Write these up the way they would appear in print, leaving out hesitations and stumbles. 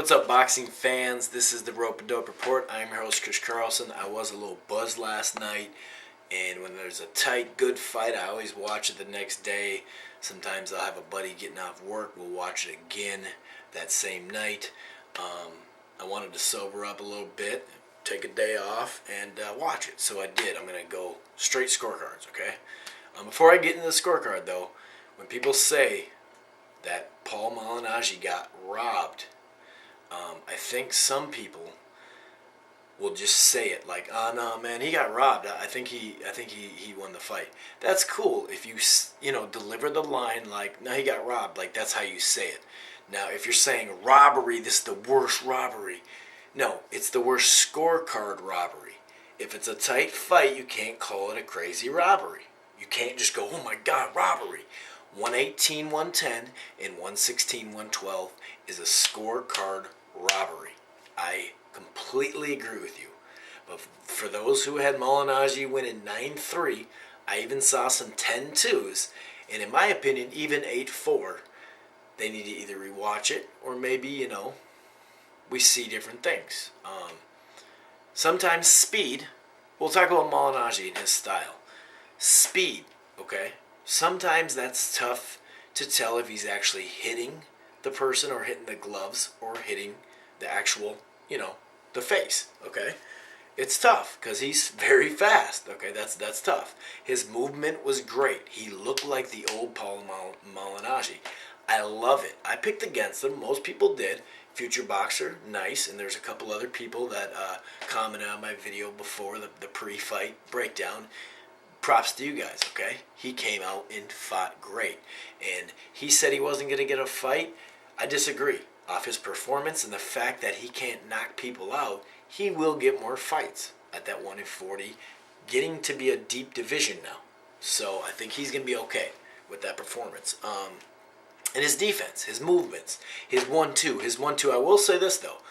What's up, boxing fans? This is the Rope and Dope Report. I'm your host, Chris Carlson. I was a little buzzed last night, and when there's a tight, good fight, I always watch it the next day. Sometimes I'll have a buddy getting off work. We'll watch it again that same night. I wanted to sober up a little bit, take a day off, and watch it. So I did. I'm going to go straight scorecards, okay? Before I get into the scorecard, though, when people say that Paul Malignaggi got robbed, I think some people will just say it like, "Oh no, man, he got robbed. I think he won the fight." That's cool if you deliver the line like, "No, he got robbed." Like that's how you say it. Now, if you're saying robbery, this is the worst robbery. No, it's the worst scorecard robbery. If it's a tight fight, you can't call it a crazy robbery. You can't just go, "Oh my God, robbery." 118-110 and 116-112 is a scorecard robbery. I completely agree with you. But for those who had Malignaggi winning 9-3, I even saw some 10-2s, and in my opinion, even 8-4. They need to either rewatch it or maybe, we see different things. Sometimes speed, we'll talk about Malignaggi and his style. Speed, okay? Sometimes that's tough to tell if he's actually hitting the person or hitting the gloves or hitting the actual, the face, okay? It's tough because he's very fast, okay? That's tough. His movement was great. He looked like the old Paul Malignaggi. I love it. I picked against him. Most people did. Future Boxer, nice. And there's a couple other people that commented on my video before the pre-fight breakdown. Props to you guys, okay? He came out and fought great. And he said he wasn't going to get a fight. I disagree. Off his performance and the fact that he can't knock people out, he will get more fights at that 140, getting to be a deep division now. So I think he's going to be okay with that performance. And his defense, his movements, his 1-2. His 1-2, I will say this, though.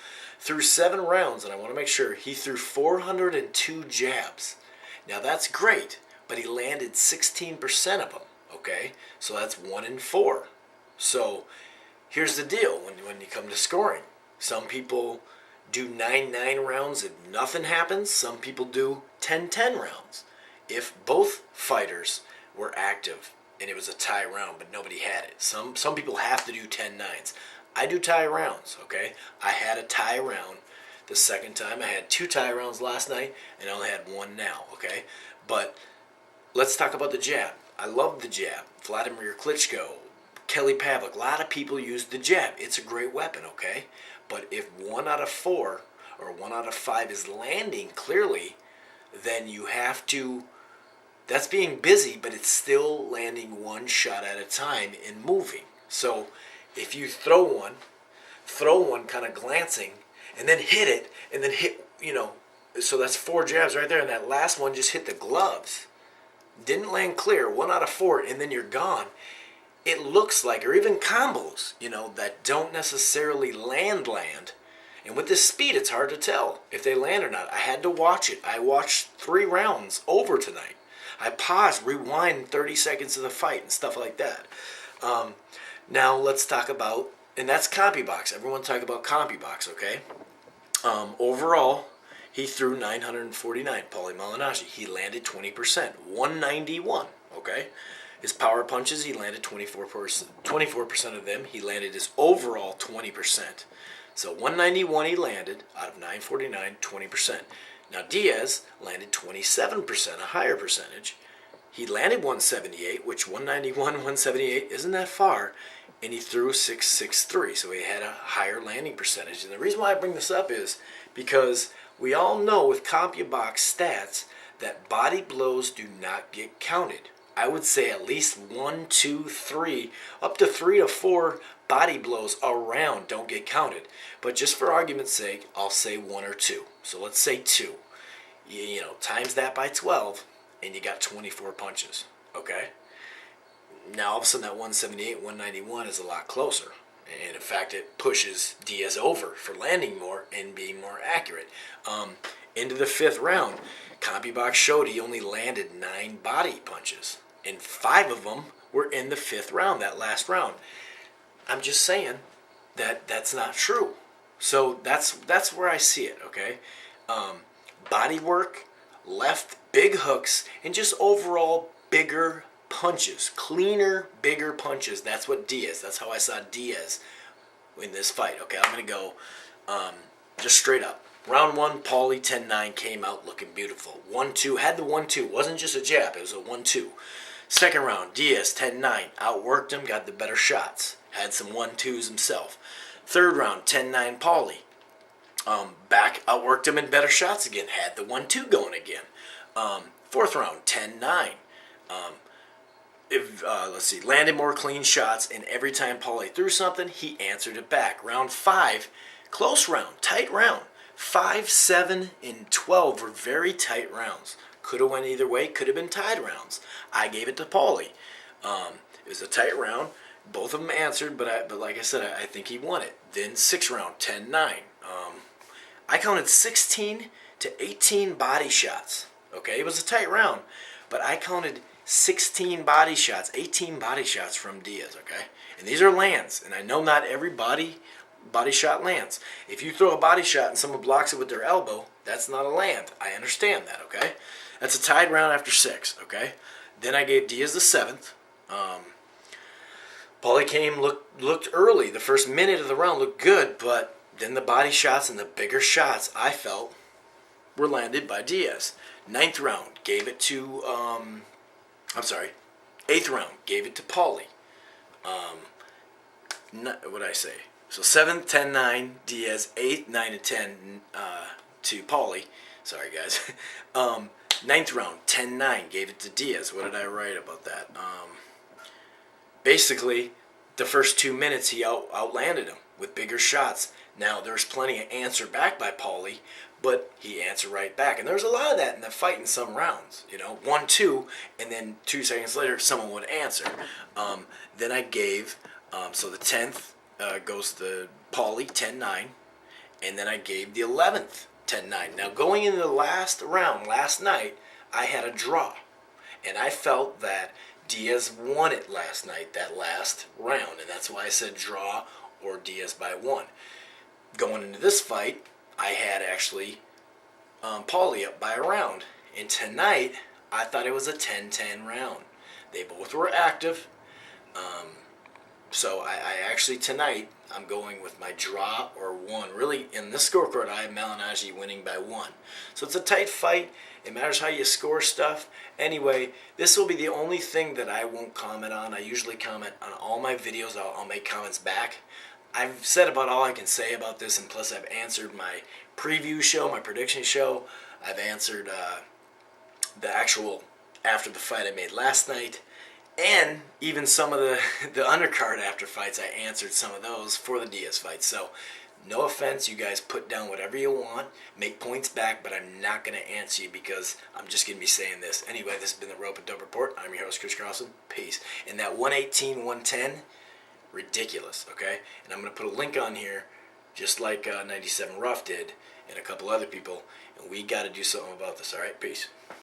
Through 7 rounds, and I want to make sure, he threw 402 jabs. Now that's great, but he landed 16% of them, okay? So that's 1 in 4. So here's the deal when you come to scoring. Some people do 9-9 rounds and nothing happens. Some people do 10-10 rounds. If both fighters were active and it was a tie round but nobody had it. Some people have to do 10-9s. I do tie rounds, okay? I had a tie round the second time. I had 2 tie rounds last night and I only had 1 now, okay? But let's talk about the jab. I love the jab. Vladimir Klitschko, Kelly Pavlik, a lot of people use the jab. It's a great weapon, okay? But if 1 out of 4 or 1 out of 5 is landing clearly, then you have to, that's being busy, but it's still landing 1 shot at a time and moving. So if you throw one kind of glancing, and then hit it, and then hit, so that's 4 jabs right there, and that last one just hit the gloves. Didn't land clear, 1 out of 4, and then you're gone. It looks like, or even combos, that don't necessarily land. And with this speed, it's hard to tell if they land or not. I had to watch it. I watched 3 rounds over tonight. I paused, rewind 30 seconds of the fight and stuff like that. Now let's talk about, and that's CompuBox. Everyone talk about CompuBox, okay? Overall, he threw 949, Paulie Malignaggi. He landed 20%, 191, okay? His power punches, he landed 24% of them. He landed his overall 20%. So 191 he landed out of 949, 20%. Now Diaz landed 27%, a higher percentage. He landed 178, which 191, 178 isn't that far, and he threw 663, so he had a higher landing percentage. And the reason why I bring this up is because we all know with CompuBox stats that body blows do not get counted. I would say at least 1, 2, 3, up to 3 to 4 body blows around don't get counted. But just for argument's sake, I'll say 1 or 2. So let's say 2. Times that by 12, and you got 24 punches. Okay? Now all of a sudden that 178, 191 is a lot closer. And in fact, it pushes Diaz over for landing more and being more accurate. Into the 5th round, CompuBox showed he only landed 9 body punches. And 5 of them were in the 5th round, that last round. I'm just saying that that's not true. So that's where I see it. Okay, body work, left, big hooks, and just overall bigger punches, cleaner, bigger punches. That's what Diaz. That's how I saw Diaz in this fight. Okay, I'm gonna go just straight up. Round one, Paulie 10-9 came out looking beautiful. 1-2, had the 1-2. Wasn't just a jab, it was a 1-2. Second round, Diaz 10-9, outworked him, got the better shots. Had some 1-2s himself. Third round, 10-9, Paulie. Back, outworked him in better shots again. Had the 1-2 going again. Fourth round, 10-9. Let's see, landed more clean shots, and every time Paulie threw something, he answered it back. Round 5, close round, tight round. 5, 7, and 12 were very tight rounds. Could have went either way. Could have been tied rounds. I gave it to Paulie. It was a tight round. Both of them answered, but like I said, I think he won it. Then sixth round, 10-9. I counted 16 to 18 body shots. Okay, it was a tight round, but I counted 16 body shots, 18 body shots from Diaz. Okay, and these are lands, and I know not every body shot lands. If you throw a body shot and someone blocks it with their elbow, that's not a land. I understand that, okay? That's a tied round after 6, okay? Then I gave Diaz the 7th. Paulie came, looked early. The first minute of the round looked good, but then the body shots and the bigger shots, I felt, were landed by Diaz. 9th round, gave it to, 8th round, gave it to Paulie. What did I say? So 7th, 10-9, Diaz. 8th, 9 and 10 to Paulie. Sorry, guys. 9th round, 10-9, gave it to Diaz. What did I write about that? Basically, the first 2 minutes he outlanded him with bigger shots. Now, there's plenty of answer back by Paulie, but he answered right back. And there was a lot of that in the fight in some rounds. 1-2, and then 2 seconds later, someone would answer. Then I gave, so the 10th, goes to Paulie 10-9, and then I gave the 11th 10-9. Now going into the last round last night, I had a draw, and I felt that Diaz won it last night, that last round, and that's why I said draw or Diaz by 1. Going into this fight, I had actually Paulie up by a round, and tonight I thought it was a 10-10 round. They both were active. So I actually tonight I'm going with my draw or 1. Really, in this scorecard, I have Malignaggi winning by 1. So it's a tight fight. It matters how you score stuff. Anyway, this will be the only thing that I won't comment on. I usually comment on all my videos. I'll make comments back. I've said about all I can say about this, and plus I've answered my preview show, my prediction show. I've answered the actual after the fight I made last night. And even some of the undercard after fights, I answered some of those for the Diaz fight. So, no offense, you guys put down whatever you want, make points back, but I'm not going to answer you because I'm just going to be saying this. Anyway, this has been the Rope and Dope Report. I'm your host, Chris Carlson. Peace. And that 118, 110, ridiculous, okay? And I'm going to put a link on here, just like 97 Rough did, and a couple other people, and we got to do something about this, all right? Peace.